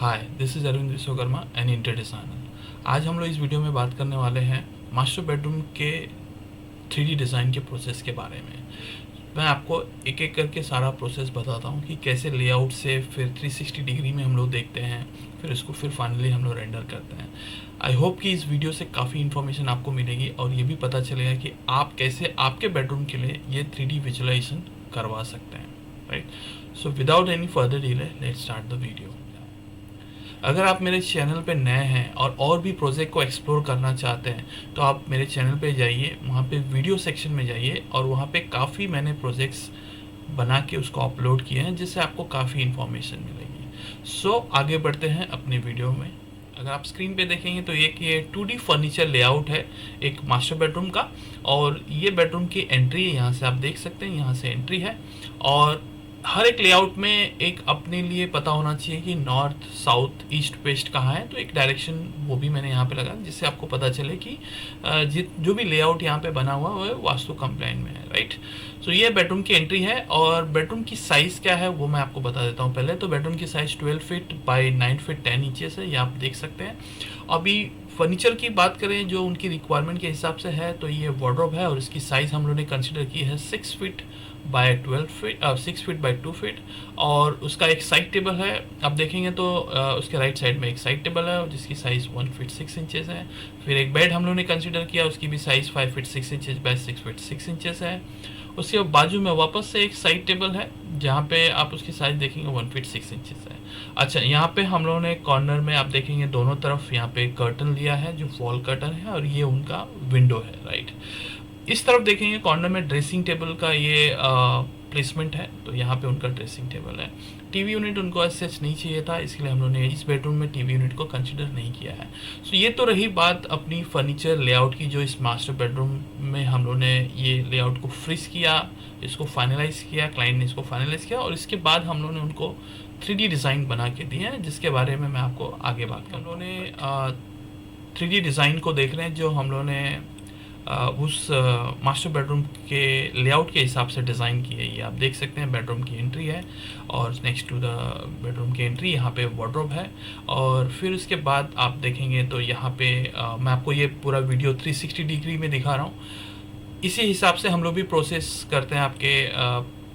Hi, this is Arvind Vishwakarma an inter designer. आज हम लोग इस वीडियो में बात करने वाले हैं मास्टर बेडरूम के 3D डिज़ाइन के प्रोसेस के बारे में। मैं आपको एक एक करके सारा प्रोसेस बताता हूँ कि कैसे लेआउट से फिर 360 डिग्री में हम लोग देखते हैं, फिर इसको फिर फाइनली हम लोग रेंडर करते हैं। आई होप कि इस वीडियो से काफ़ी इन्फॉर्मेशन आपको मिलेगी और ये भी पता चलेगा कि आप कैसे आपके बेडरूम के लिए ये 3D विजुअलाइजेशन करवा सकते हैं, right. So without any further delay let's start the video. अगर आप मेरे चैनल पे नए हैं और भी प्रोजेक्ट को एक्सप्लोर करना चाहते हैं तो आप मेरे चैनल पे जाइए, वहाँ पे वीडियो सेक्शन में जाइए और वहाँ पे काफ़ी मैंने प्रोजेक्ट्स बना के उसको अपलोड किए हैं जिससे आपको काफ़ी इन्फॉर्मेशन मिलेगी। सो आगे बढ़ते हैं अपनी वीडियो में। अगर आप स्क्रीन पे देखेंगे तो ये 2D फर्नीचर लेआउट है एक मास्टर बेडरूम का, और ये बेडरूम की एंट्री है। यहाँ से आप देख सकते हैं, यहाँ से एंट्री है। और हर एक लेआउट में एक अपने लिए पता होना चाहिए कि नॉर्थ साउथ ईस्ट वेस्ट कहाँ है, तो एक डायरेक्शन वो भी मैंने यहाँ पे लगा जिससे आपको पता चले कि जो भी लेआउट यहाँ पे बना हुआ है वो वास्तु कंप्लाइंट में है, राइट। सो ये बेडरूम की एंट्री है और बेडरूम की साइज़ क्या है वो मैं आपको बता देता हूँ। पहले तो बेडरूम की size 12 feet by 9 feet 10 inches है, ये आप देख सकते हैं। अभी फर्नीचर की बात करें जो उनकी रिक्वायरमेंट के हिसाब से है तो ये वार्डरोब है और इसकी साइज़ हम लोगों ने कंसिडर की है 6 feet by 12 feet 6 feet by 2 feet. और उसका एक साइड टेबल है, आप देखेंगे तो उसके राइट साइड में एक साइड टेबल है जिसकी साइज़ 1 फीट 6 इंचेस है। फिर एक बेड हम लोगों ने कंसिडर किया, उसकी भी size 5 feet 6 inches bye 6 feet 6 inches है। उसके बाजू में वापस से एक साइड टेबल है जहाँ पे आप उसकी साइज़ देखेंगे 1 फीट 6 इंचेस है। अच्छा, यहाँ पे हम लोगों ने कॉर्नर में आप देखेंगे दोनों तरफ यहाँ पे कर्टन लिया है जो वॉल कर्टन है और ये उनका विंडो है, राइट। इस तरफ देखेंगे कॉर्नर में ड्रेसिंग टेबल का ये प्लेसमेंट है, तो यहाँ पे उनका ड्रेसिंग टेबल है। टीवी यूनिट उनको सच नहीं चाहिए था, इसलिए हम लोगों ने इस बेडरूम में टीवी यूनिट को कंसिडर नहीं किया है। सो ये तो रही बात अपनी फर्नीचर लेआउट की, जो इस मास्टर बेडरूम में हम लोगों ने ये लेआउट को फ्रीज किया, इसको फाइनलाइज किया, क्लाइंट ने इसको फाइनलाइज किया और इसके बाद हम लोगों ने उनको 3D डिज़ाइन बना के दिए हैं जिसके बारे में मैं आपको आगे बात करूँ। हम लोगों ने 3D डिज़ाइन को देख रहे हैं जो हम लोगों ने उस मास्टर बेडरूम के लेआउट के हिसाब से डिज़ाइन की है। ये आप देख सकते हैं बेडरूम की एंट्री है और नेक्स्ट टू द बेडरूम की एंट्री यहाँ पे वार्डरोब है। और फिर उसके बाद आप देखेंगे तो यहाँ पे मैं आपको ये पूरा वीडियो 360 डिग्री में दिखा रहा हूँ। इसी हिसाब से हम लोग भी प्रोसेस करते हैं आपके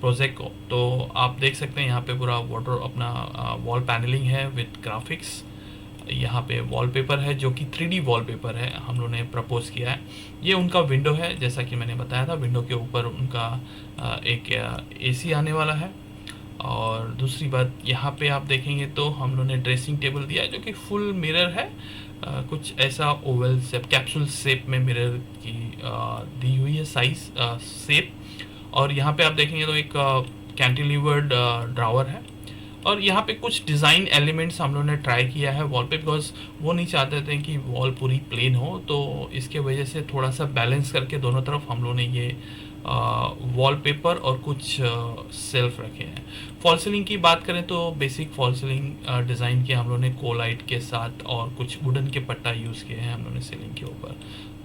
प्रोजेक्ट को। तो आप देख सकते हैं यहाँ पे पूरा वार्डरोब अपना वॉल पैनलिंग है विद ग्राफिक्स। यहाँ पे वॉलपेपर है जो कि 3D वॉलपेपर है, हम लोगों ने प्रपोज किया है। ये उनका विंडो है, जैसा कि मैंने बताया था, विंडो के ऊपर उनका एक AC आने वाला है। और दूसरी बात यहाँ पे आप देखेंगे तो हम लोगों ने ड्रेसिंग टेबल दिया है जो कि फुल मिरर है, कुछ ऐसा ओवल शेप कैप्सूल शेप में मिरर की दी हुई है साइज शेप। और यहाँ पे आप देखेंगे तो एक कैंटिलीवर्ड ड्रावर है। और यहाँ पे कुछ डिज़ाइन एलिमेंट्स हम लोगों ने ट्राई किया है वॉल पे, बिकॉज वो नहीं चाहते थे कि वॉल पूरी प्लेन हो, तो इसके वजह से थोड़ा सा बैलेंस करके दोनों तरफ हम लोगों ने ये वॉलपेपर और कुछ सेल्फ रखे हैं। फॉल सीलिंग की बात करें तो बेसिक फॉल सीलिंग डिज़ाइन किया हम लोगों ने कोलाइट के साथ और कुछ वुडन के पट्टा यूज़ किए हैं हम लोगों ने सीलिंग के ऊपर,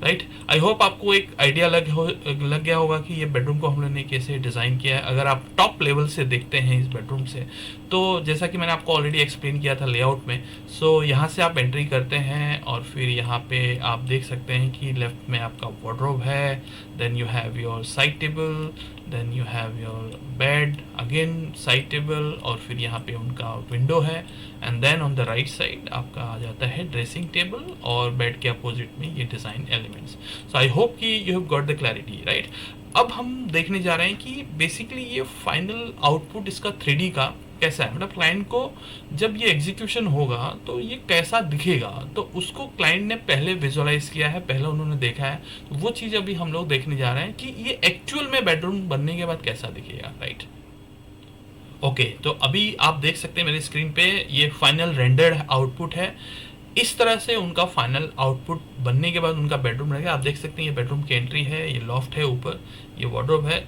राइट। आई होप आपको एक आइडिया लग गया होगा कि ये बेडरूम को हम लोगों ने कैसे डिज़ाइन किया है। अगर आप टॉप लेवल से देखते हैं इस बेडरूम से तो जैसा कि मैंने आपको ऑलरेडी एक्सप्लेन किया था लेआउट में, सो यहाँ से आप एंट्री करते हैं और फिर यहाँ पे आप देख सकते हैं कि लेफ्ट में आपका वार्डरोब है, then you have your side table, then you have your bed, again side table, और फिर यहाँ पे उनका विंडो है। And then on the right side आपका आ जाता है ड्रेसिंग टेबल और बेड के अपोजिट में ये design elements. So I hope कि you have got the clarity, right. अब हम देखने जा रहे हैं कि बेसिकली ये फाइनल आउटपुट इसका 3D का कैसा है, मतलब क्लाइंट को जब ये एग्जीक्यूशन होगा तो ये कैसा दिखेगा, तो उसको क्लाइंट ने पहले विजुअलाइज किया है, पहले उन्होंने देखा है। तो वो चीज़ अभी हम लोग देखने जा रहे हैं कि ये एक्चुअल में बेडरूम बनने के बाद कैसा दिखेगा, राइट। ओके, तो अभी आप देख सकते हैं मेरे स्क्रीन पे ये फाइनल रेंडर्ड आउटपुट है। इस तरह से उनका फाइनल आउटपुट बनने के बाद उनका बेडरूम रहेगा। आप देख सकते हैं ये बेडरूम की एंट्री है, ये लॉफ्ट है, ऊपर ये वार्डरोब है,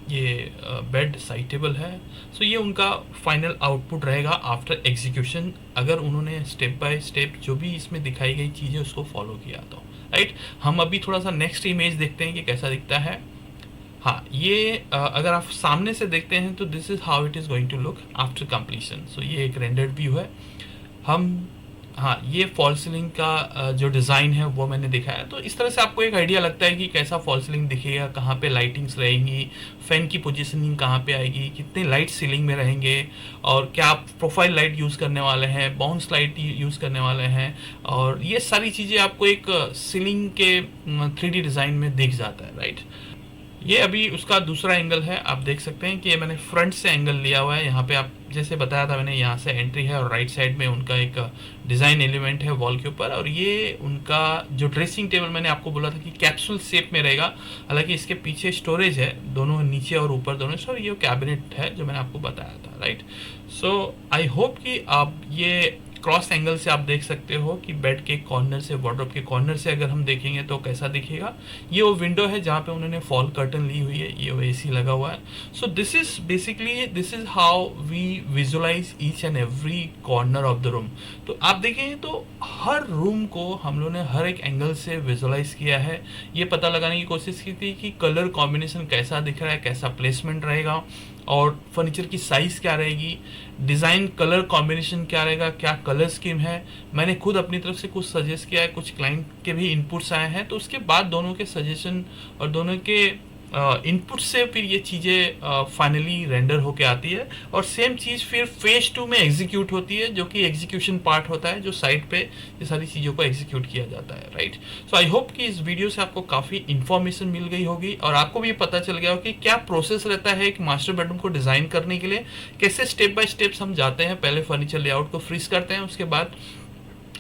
ये बेड साइड टेबल है। सो ये उनका फाइनल आउटपुट रहेगा आफ्टर एग्जीक्यूशन, अगर उन्होंने स्टेप बाय स्टेप जो भी इसमें दिखाई गई चीज़ें उसको फॉलो किया तो, राइट। हम अभी थोड़ा सा नेक्स्ट इमेज देखते हैं कि कैसा दिखता है। हाँ, ये अगर आप सामने से देखते हैं तो this is how it is going to look after completion. So ये एक रेंडर्ड व्यू है। हम हाँ, ये फॉल सीलिंग का जो डिज़ाइन है वो मैंने देखा है। तो इस तरह से आपको एक आइडिया लगता है कि कैसा फॉल सीलिंग दिखेगा, कहाँ पे लाइटिंग्स रहेंगी, फ़ैन की पोजीशनिंग कहाँ पे आएगी, कितने लाइट सीलिंग में रहेंगे, और क्या आप प्रोफाइल लाइट यूज़ करने वाले हैं, बाउंस लाइट यूज़ करने वाले हैं, और ये सारी चीज़ें आपको एक सीलिंग के 3D डिज़ाइन में दिख जाता है, राइट। ये अभी उसका दूसरा एंगल है। आप देख सकते हैं कि ये मैंने फ्रंट से एंगल लिया हुआ है। यहाँ पे आप जैसे बताया था मैंने, यहाँ से एंट्री है और राइट साइड में उनका एक डिज़ाइन एलिमेंट है वॉल के ऊपर, और ये उनका जो ड्रेसिंग टेबल मैंने आपको बोला था कि कैप्सूल शेप में रहेगा। हालांकि इसके पीछे स्टोरेज है, दोनों नीचे और ऊपर दोनों, और ये कैबिनेट है जो मैंने आपको बताया था, राइट। सो आई होप कि आप ये क्रॉस एंगल से आप देख सकते हो कि बेड के कॉर्नर से, वार्डरोब के कॉर्नर से अगर हम देखेंगे तो कैसा दिखेगा। ये वो विंडो है जहाँ पे उन्होंने फॉल कर्टन ली हुई है, ये वो एसी लगा हुआ है। So this is basically, this is how we visualise each and every corner of the room. तो आप देखेंगे तो हर रूम को हम लोगों ने हर एक एंगल से विजुअलाइज किया है। ये पता लगाने की कोशिश की थी कि कलर कॉम्बिनेशन कैसा दिख रहा है, कैसा प्लेसमेंट रहेगा, और फर्नीचर की साइज़ क्या रहेगी, डिज़ाइन कलर कॉम्बिनेशन क्या रहेगा, क्या कलर स्कीम है। मैंने खुद अपनी तरफ से कुछ सजेस्ट किया है, कुछ क्लाइंट के भी इनपुट्स आए हैं, तो उसके बाद दोनों के सजेशन और दोनों के इनपुट से फिर ये चीज़ें फाइनली रेंडर होके आती है, और सेम चीज़ फिर फेज 2 में एग्जीक्यूट होती है, जो कि एग्जीक्यूशन पार्ट होता है, जो साइट पे ये सारी चीज़ों को एग्जीक्यूट किया जाता है, राइट। सो आई होप कि इस वीडियो से आपको काफ़ी इन्फॉर्मेशन मिल गई होगी, और आपको भी पता चल गया हो कि क्या प्रोसेस रहता है एक मास्टर बेडरूम को डिज़ाइन करने के लिए, कैसे स्टेप बाय स्टेप्स हम जाते हैं। पहले फर्नीचर लेआउट को फ्रीज करते हैं, उसके बाद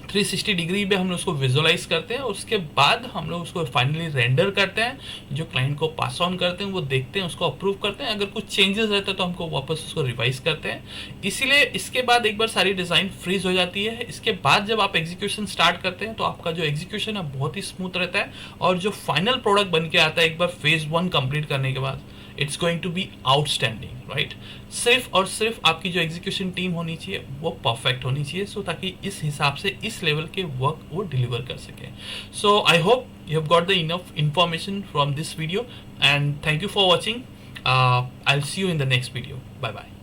360 डिग्री पे हम लोग उसको विजुअलाइज करते हैं, उसके बाद हम लोग उसको फाइनली रेंडर करते हैं, जो क्लाइंट को पास ऑन करते हैं, वो देखते हैं, उसको अप्रूव करते हैं। अगर कुछ चेंजेस रहते हैं तो हमको वापस उसको रिवाइज करते हैं। इसीलिए इसके बाद एक बार सारी डिज़ाइन फ्रीज हो जाती है। इसके बाद जब आप एग्जीक्यूशन स्टार्ट करते हैं तो आपका जो एग्जीक्यूशन है बहुत ही स्मूथ रहता है, और जो फाइनल प्रोडक्ट बन के आता है एक बार फेज 1 कंप्लीट करने के बाद, it's going to be outstanding, right. सिर्फ और सिर्फ आपकी जो एग्जीक्यूशन टीम होनी चाहिए वो परफेक्ट होनी चाहिए, सो ताकि इस हिसाब से इस लेवल के वर्क वो डिलीवर कर सके। So I hope you have got the enough information from this video, and thank you for watching. I will see you in the next video. Bye bye.